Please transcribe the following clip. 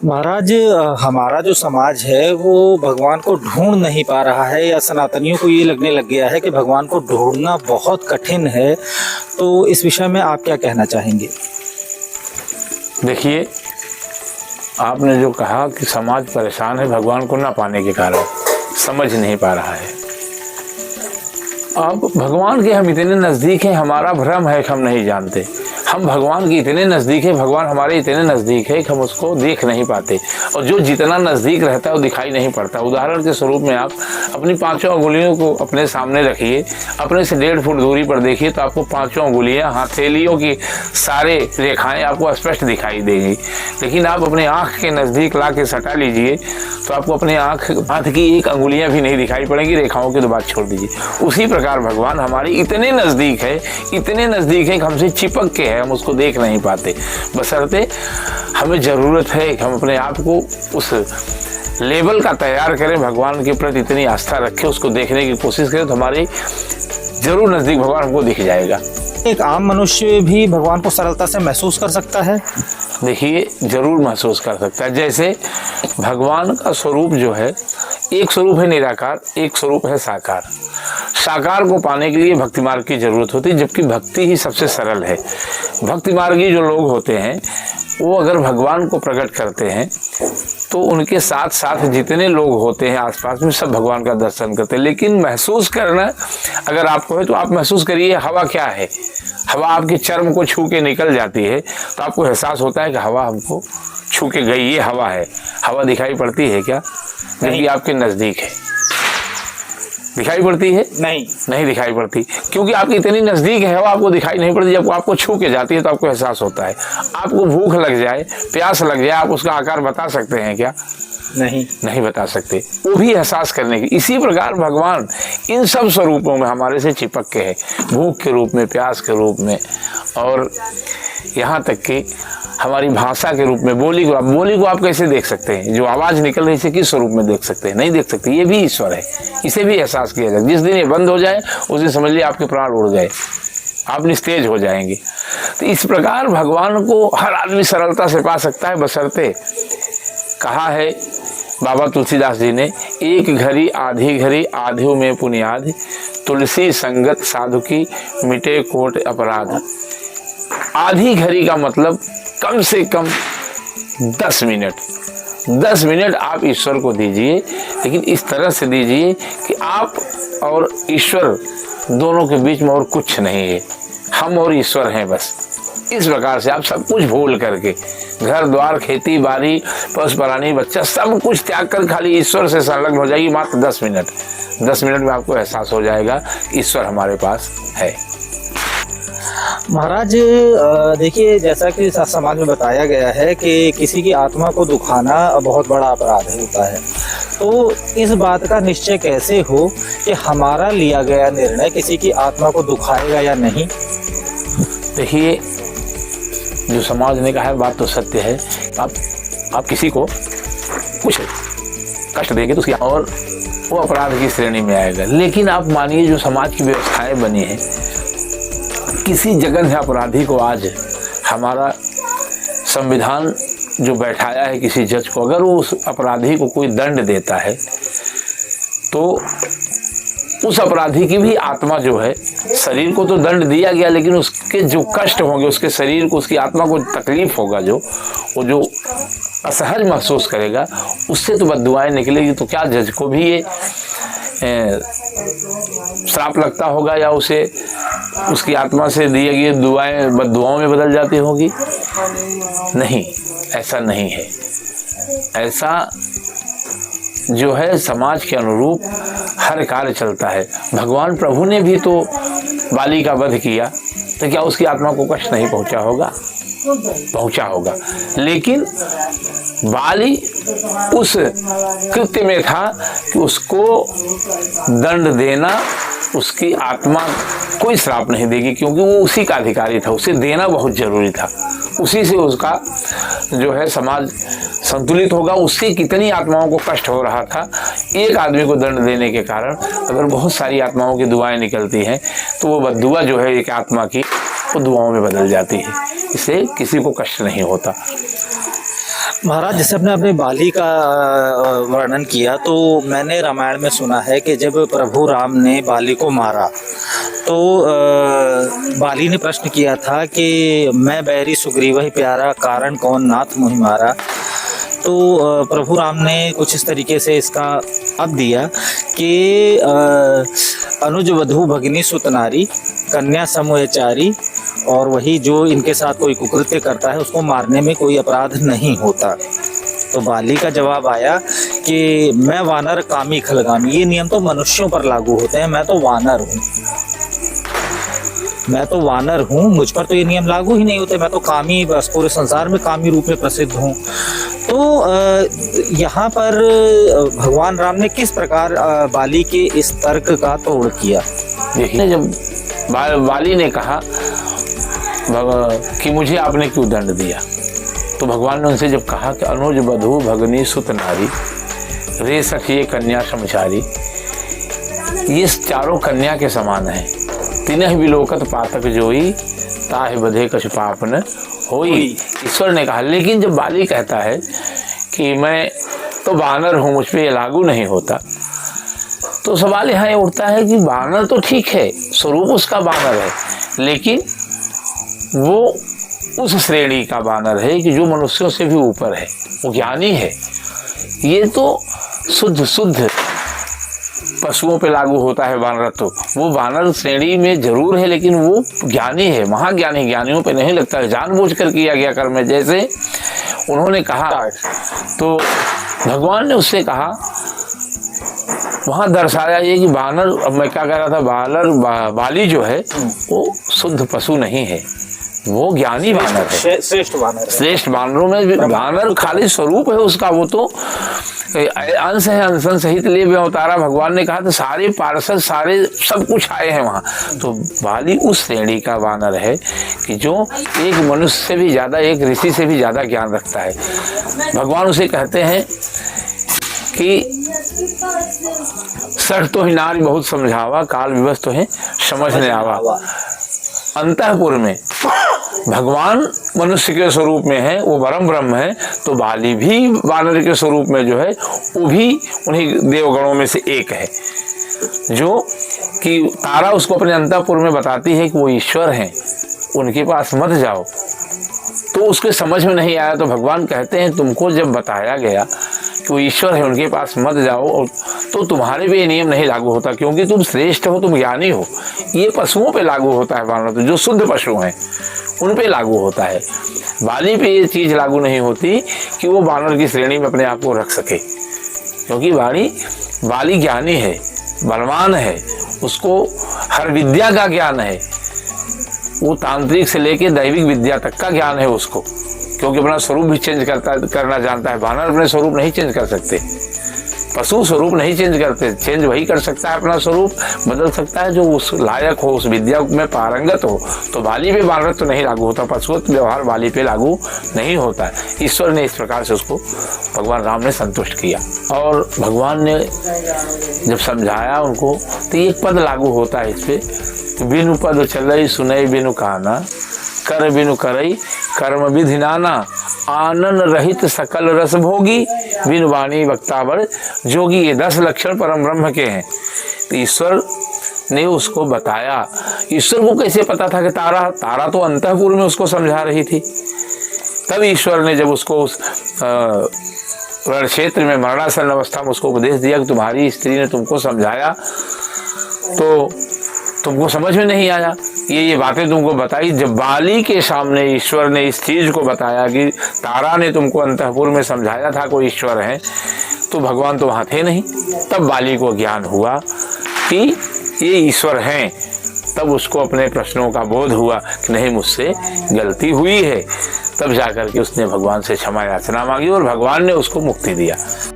महाराज, हमारा जो समाज है वो भगवान को ढूंढ नहीं पा रहा है, या सनातनियों को ये लगने लग गया है कि भगवान को ढूंढना बहुत कठिन है। तो इस विषय में आप क्या कहना चाहेंगे? देखिए, आपने जो कहा कि समाज परेशान है भगवान को ना पाने के कारण, समझ नहीं पा रहा है। अब भगवान के हम इतने नज़दीक हैं, हमारा भ्रम है कि हम नहीं जानते। हम भगवान के इतने नज़दीक हैं, भगवान हमारे इतने नज़दीक है कि हम उसको देख नहीं पाते, और जो जितना नज़दीक रहता है वो दिखाई नहीं पड़ता। उदाहरण के स्वरूप में आप अपनी पांचों अंगुलियों को अपने सामने रखिए, अपने से 1.5 फुट दूरी पर देखिए तो आपको पांचों अंगुलियां, हथेलियों की सारे रेखाएं आपको स्पष्ट दिखाई देंगी। लेकिन आप अपने आँख के नज़दीक ला के सटा लीजिए तो आपको अपने हाथ की एक अंगुलियाँ भी नहीं दिखाई पड़ेंगी, रेखाओं की तो बात छोड़ दीजिए। उसी प्रकार भगवान हमारे इतने नज़दीक है, इतने नज़दीक है कि हमसे चिपक के है, हम उसको देख नहीं पाते। बशर्ते हमें ज़रूरत है कि हम अपने आप को उस लेवल का तैयार करें, भगवान के प्रति इतनी आस्था रखें, उसको देखने की कोशिश करें तो हमारे जरूर नज़दीक भगवान हमको दिख जाएगा। एक आम मनुष्य भी भगवान को सरलता से महसूस कर सकता है? देखिए, जरूर महसूस कर सकता है। जैसे भगवान का स्वरूप जो है, एक स्वरूप है निराकार, एक स्वरूप है साकार। साकार को पाने के लिए भक्ति मार्ग की जरूरत होती है, जबकि भक्ति ही सबसे सरल है। भक्ति मार्गी जो लोग होते हैं वो अगर भगवान को प्रकट करते हैं तो उनके साथ साथ जितने लोग होते हैं आसपास में सब भगवान का दर्शन करते हैं। लेकिन महसूस करना अगर आपको है तो आप महसूस करिए, हवा क्या है। हवा आपके चर्म को छू के निकल जाती है तो आपको एहसास होता है कि हवा हमको छू के गई, ये हवा है। हवा दिखाई पड़ती है क्या? जबकि आपके नज़दीक है। दिखाई पड़ती है? नहीं दिखाई पड़ती, क्योंकि आपकी इतनी नज़दीक है हवा, आपको दिखाई नहीं पड़ती। जब आपको छू के जाती है तो आपको एहसास होता है। आपको भूख लग जाए, प्यास लग जाए, आप उसका आकार बता सकते हैं क्या? नहीं बता सकते। वो भी एहसास करने की। इसी प्रकार भगवान इन सब स्वरूपों में हमारे से चिपक के है, भूख के रूप में, प्यास के रूप में, और यहाँ तक कि हमारी भाषा के रूप में। बोली को आप कैसे देख सकते हैं? जो आवाज़ निकल रही है किस स्वरूप में देख सकते हैं? नहीं देख सकते। ये भी ईश्वर है, इसे भी एहसास किया जाए। जिस दिन ये बंद हो जाए उस दिन समझ लीजिए आपके प्राण उड़ गए, आप निस्तेज हो जाएंगे। तो इस प्रकार भगवान को हर आदमी सरलता से पा सकता है, बशर्ते कहा है बाबा तुलसीदास जी ने, एक घड़ी आधी घड़ी आधियों में पुनियाद, तुलसी संगत साधु की मिटे कोट अपराध। आधी घड़ी का मतलब कम से कम 10 मिनट। 10 मिनट आप ईश्वर को दीजिए, लेकिन इस तरह से दीजिए कि आप और ईश्वर दोनों के बीच में और कुछ नहीं है, हम और ईश्वर हैं बस। इस प्रकार से आप सब कुछ भूल करके, घर द्वार, खेती बाड़ी, पशु प्राणी, बच्चा, सब कुछ त्याग कर खाली ईश्वर से संलग्न हो जाएगी। मात्र 10 मिनट। 10 मिनट में आपको एहसास हो जाएगा ईश्वर हमारे पास है। महाराज, देखिए, जैसा कि समाज में बताया गया है कि किसी की आत्मा को दुखाना बहुत बड़ा अपराध होता है, तो इस बात का निश्चय कैसे हो कि हमारा लिया गया निर्णय किसी की आत्मा को दुखाएगा या नहीं? देखिए, जो समाज ने कहा है बात तो सत्य है। आप किसी को कुछ कष्ट देंगे तो उसकी और वो अपराध की श्रेणी में आएगा। लेकिन आप मानिए, जो समाज की व्यवस्थाएं बनी हैं, किसी जगह अपराधी को आज हमारा संविधान जो बैठाया है किसी जज को, अगर वो उस अपराधी को कोई दंड देता है तो उस अपराधी की भी आत्मा जो है, शरीर को तो दंड दिया गया, लेकिन उसके जो कष्ट होंगे, उसके शरीर को, उसकी आत्मा को तकलीफ होगा, वो जो असहज महसूस करेगा, उससे तो बद्दुआएं निकलेगी। तो क्या जज को भी ये श्राप लगता होगा, या उसे उसकी आत्मा से दिए गए दुआएं बद्दुआओं में बदल जाती होगी? नहीं, ऐसा नहीं है। ऐसा जो है समाज के अनुरूप हर कार्य चलता है। भगवान प्रभु ने भी तो बाली का वध किया, तो क्या उसकी आत्मा को कष्ट नहीं पहुंचा होगा? पहुंचा होगा। लेकिन बाली उस कृत्य में था कि उसको दंड देना, उसकी आत्मा कोई श्राप नहीं देगी, क्योंकि वो उसी का अधिकारी था, उसे देना बहुत जरूरी था। उसी से उसका जो है समाज संतुलित होगा। उससे कितनी आत्माओं को कष्ट हो रहा था, एक आदमी को दंड देने के कारण अगर बहुत सारी आत्माओं की दुआएं निकलती हैं तो वो बद्दुआ जो है एक आत्मा की, वो दुआओं में बदल जाती है। इससे किसी को कष्ट नहीं होता। महाराज, जैसे आपने अपने बाली का वर्णन किया, तो मैंने रामायण में सुना है कि जब प्रभु राम ने बाली को मारा तो बाली ने प्रश्न किया था कि मैं बैरी सुग्रीव ही प्यारा, कारण कौन नाथ मोहि मारा। तो प्रभु राम ने कुछ इस तरीके से इसका अब दिया कि अनुज वधू भगिनी सुत नारी, कन्या समूहचारी, और वही जो इनके साथ कोई कुकृत्य करता है उसको मारने में कोई अपराध नहीं होता। तो बाली का जवाब आया कि मैं वानर कामी खलगामी, ये नियम तो मनुष्यों पर लागू होते हैं, मैं तो वानर हूँ, मैं तो वानर हूँ, मुझ पर तो ये नियम लागू ही नहीं होते, मैं तो कामी, बस पूरे संसार में कामी रूप में प्रसिद्ध हूँ। तो यहाँ पर भगवान राम ने किस प्रकार बाली के इस तर्क का तोड़ किया? देखिए, जब बाली ने कहा कि मुझे आपने क्यों दंड दिया, तो भगवान ने उनसे जब कहा कि अनुज वधू भगनी सुत नारी, रे सखिए कन्या समचारी, ये चारों कन्या के समान है। तिनह विलोकत पातक जोई, ताहि बधे कछु पाप न होई, ईश्वर ने कहा। लेकिन जब बाली कहता है कि मैं तो वानर हूँ, मुझ पे ये लागू नहीं होता, तो सवाल यहाँ ये उठता है कि वानर तो ठीक है, स्वरूप उसका वानर है, लेकिन वो उस श्रेणी का वानर है कि जो मनुष्यों से भी ऊपर है, वो ज्ञानी है। ये तो शुद्ध पशुओं पे लागू होता है वानर, तो वो वानर श्रेणी में जरूर है, लेकिन वो ज्ञानी है, महाज्ञानी। ज्ञानियों पे नहीं लगता है, जानबूझकर किया गया कर्म है। जैसे उन्होंने कहा, तो भगवान ने उससे कहा, वहां दर्शाया ये कि वानर, अब मैं क्या कह रहा था, बाली जो है वो शुद्ध पशु नहीं है, वो ज्ञानी वानर है, श्रेष्ठ वानर है। श्रेष्ठ वानरों में वानर खाली स्वरूप है उसका, वो तो अंश है, अंशन सहित लिए वे अवतारा। भगवान ने कहा तो सारे पार्षद, सारे सब कुछ आए हैं वहाँ। तो बाली उस श्रेणी का वानर है कि जो एक मनुष्य से भी ज्यादा, एक ऋषि से भी ज्यादा ज्ञान रखता है। भगवान उसे कहते हैं कि सर तो ही नारी बहुत समझावा, काल विवश तो है समझने आवा। अंतःपुर में भगवान मनुष्य के स्वरूप में है, वो परम ब्रह्म है, तो बाली भी वानर के स्वरूप में जो है वो भी उन्हीं देवगणों में से एक है, जो कि तारा उसको अपने अंतःपुर में बताती है कि वो ईश्वर हैं, उनके पास मत जाओ। तो उसके समझ में नहीं आया, तो भगवान कहते हैं तुमको जब बताया गया कि वो ईश्वर है, उनके पास मत जाओ, तो तुम्हारे पे ये नियम नहीं लागू होता, क्योंकि तुम श्रेष्ठ हो, तुम ज्ञानी हो। ये पशुओं पे लागू होता है वानर, तो जो शुद्ध पशु हैं उन पे लागू होता है। बाली पे ये चीज लागू नहीं होती कि वो वानर की श्रेणी में अपने आप को रख सके, क्योंकि बाली ज्ञानी है, बलवान है, उसको हर विद्या का ज्ञान है, वो तांत्रिक से लेके दैविक विद्या तक का ज्ञान है उसको, क्योंकि अपना स्वरूप भी चेंज करना जानता है। वानर अपने स्वरूप नहीं चेंज कर सकते, पशु स्वरूप नहीं चेंज करते, चेंज वही कर सकता है, अपना स्वरूप बदल सकता है जो उस लायक हो, उस विद्या में पारंगत हो। तो बाली पे वानर तो नहीं लागू होता, पशुवत व्यवहार बाली पे लागू नहीं होता। ईश्वर ने इस प्रकार से उसको भगवान राम ने संतुष्ट किया, और भगवान ने जब समझाया उनको, तो एक पद लागू होता है इस पे, बिनु पद चलई सुनई बिनु कहना, कर बिनु करई कर्म विधि नाना, आनंद रहित सकल रस भोगी, बिनु वाणी वक्तावर जोगी। ये 10 लक्षण परम ब्रह्म के हैं। तो ईश्वर ने उसको बताया। ईश्वर को कैसे पता था कि तारा तो अंतःपुर में उसको समझा रही थी। तब ईश्वर ने जब उसको उस रण क्षेत्र में मरणासन अवस्था में उसको उपदेश दिया कि तुम्हारी स्त्री ने तुमको समझाया, तो तुमको समझ में नहीं आया, ये बातें तुमको बताई। जब बाली के सामने ईश्वर ने इस चीज को बताया कि तारा ने तुमको अंतःपुर में समझाया था कोई ईश्वर है, तो भगवान तो वहां थे नहीं। तब बाली को ज्ञान हुआ कि ये ईश्वर हैं। तब उसको अपने प्रश्नों का बोध हुआ कि नहीं, मुझसे गलती हुई है। तब जाकर के उसने भगवान से क्षमा याचना मांगी और भगवान ने उसको मुक्ति दिया।